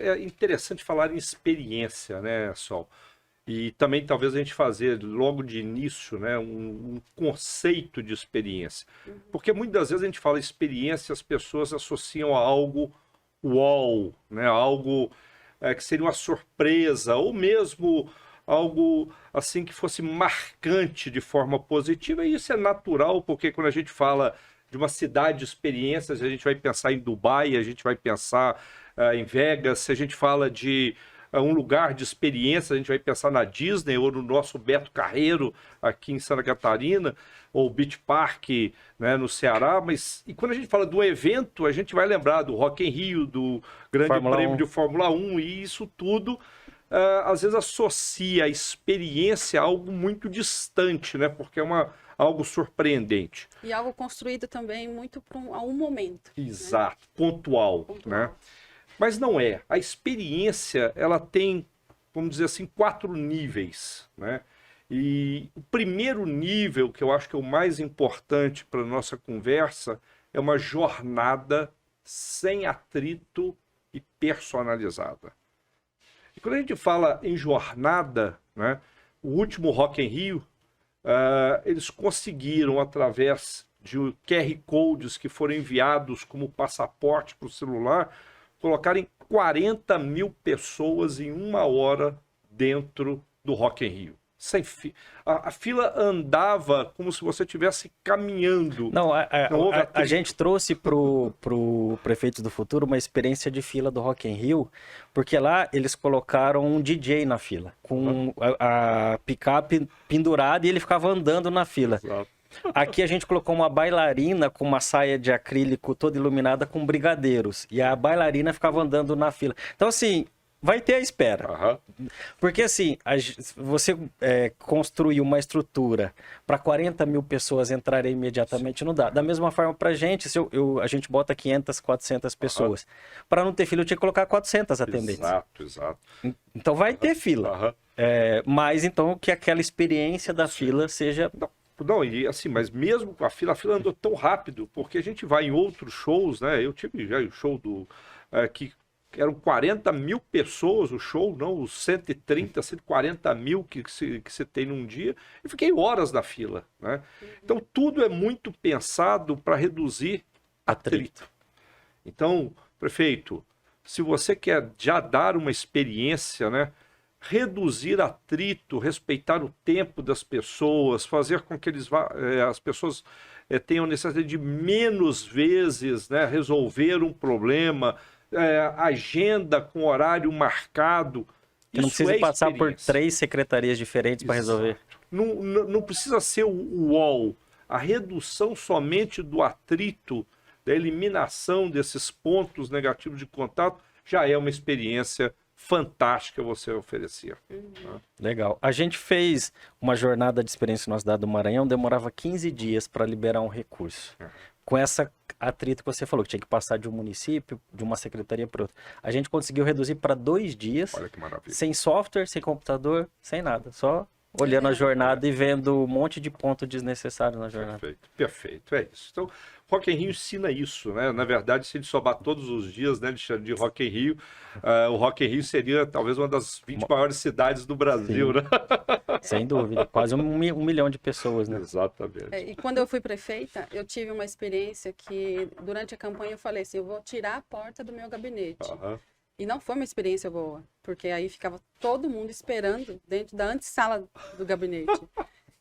é interessante falar em experiência, né, Sol? E também talvez a gente fazer logo de início, né, um conceito de experiência. Porque muitas das vezes a gente fala experiência, as pessoas associam a algo uau, né, algo que seria uma surpresa, ou mesmo algo assim que fosse marcante de forma positiva, e isso é natural, porque quando a gente fala de uma cidade de experiências, a gente vai pensar em Dubai, a gente vai pensar em Vegas, se a gente fala de um lugar de experiência, a gente vai pensar na Disney ou no nosso Beto Carreiro aqui em Santa Catarina, ou Beach Park, né, no Ceará, mas e quando a gente fala do evento, a gente vai lembrar do Rock in Rio, do Grande Fórmula Prêmio 1. de Fórmula 1, e isso tudo às vezes associa a experiência a algo muito distante, né, porque é algo surpreendente. E algo construído também muito a um momento. Exato, né? Pontual, né? Mas não é. A experiência, ela tem, vamos dizer assim, 4 níveis, né? E o primeiro nível, que eu acho que é o mais importante para a nossa conversa, é uma jornada sem atrito e personalizada. E quando a gente fala em jornada, né, o último Rock in Rio, eles conseguiram, através de QR Codes que foram enviados como passaporte para o celular, colocarem 40 mil pessoas em 1 hora dentro do Rock in Rio. Sem a fila andava como se você estivesse caminhando. Não, a gente trouxe pro Prefeitos do Futuro uma experiência de fila do Rock in Rio, porque lá eles colocaram um DJ na fila, com a picape pendurada, e ele ficava andando na fila. Exato. Aqui a gente colocou uma bailarina com uma saia de acrílico toda iluminada com brigadeiros. E a bailarina ficava andando na fila. Então, assim, vai ter a espera. Porque, assim, você construir uma estrutura para 40 mil pessoas entrarem imediatamente não dá. Da mesma forma, para a gente, se a gente bota 500, 400 pessoas. Para não ter fila, eu tinha que colocar 400 atendentes. Exato. Então, vai ter fila. Mas, então, que aquela experiência da fila seja... Não, e assim, mas mesmo a fila andou tão rápido, porque a gente vai em outros shows, né? Eu tive já o show que eram 40 mil pessoas, o show, não, os 130, 140 mil que se tem num dia, e fiquei horas na fila, né? Então, tudo é muito pensado para reduzir atrito. Então, prefeito, se você quer já dar uma experiência, né? Reduzir atrito, respeitar o tempo das pessoas, fazer com que as pessoas tenham necessidade de menos vezes, né, resolver um problema, agenda com horário marcado. Que não precisa passar por 3 secretarias diferentes para resolver. Não precisa ser o UOL. A redução somente do atrito, da eliminação desses pontos negativos de contato, já é uma experiência fantástica você oferecer. Legal. A gente fez uma jornada de experiência no nosso cidade do Maranhão, demorava 15 dias para liberar um recurso. Com essa atrito que você falou, que tinha que passar de um município, de uma secretaria para outra. A gente conseguiu reduzir para 2 dias, olha que maravilha, sem software, sem computador, sem nada. Só olhando a jornada e vendo um monte de ponto desnecessário na jornada. Perfeito, é isso. Então, Rock in Rio ensina isso, né? Na verdade, se ele sobar todos os dias, né, de Rock in Rio, o Rock in Rio seria talvez uma das 20 maiores cidades do Brasil, né? Sem dúvida, quase 1 milhão de pessoas, né? Exatamente. E quando eu fui prefeita, eu tive uma experiência que, durante a campanha, eu falei assim, eu vou tirar a porta do meu gabinete. E não foi uma experiência boa, porque aí ficava todo mundo esperando dentro da antessala do gabinete.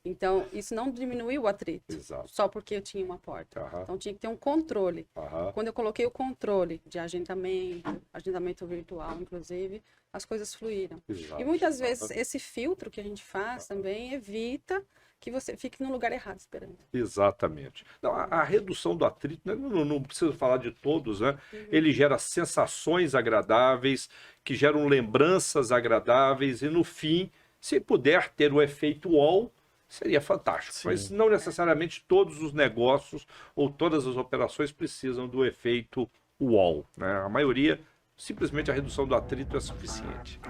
Então, isso não diminuiu o atrito, só porque eu tinha uma porta. Então, tinha que ter um controle. Quando eu coloquei o controle de agendamento virtual, inclusive, as coisas fluíram. E muitas vezes, esse filtro que a gente faz também evita que você fique no lugar errado esperando. Exatamente. Não, a redução do atrito, né, não preciso falar de todos, né? Ele gera sensações agradáveis, que geram lembranças agradáveis, e no fim, se puder ter o efeito UOL, seria fantástico. Sim. Mas não necessariamente todos os negócios ou todas as operações precisam do efeito UOL, né? A maioria, simplesmente a redução do atrito é suficiente.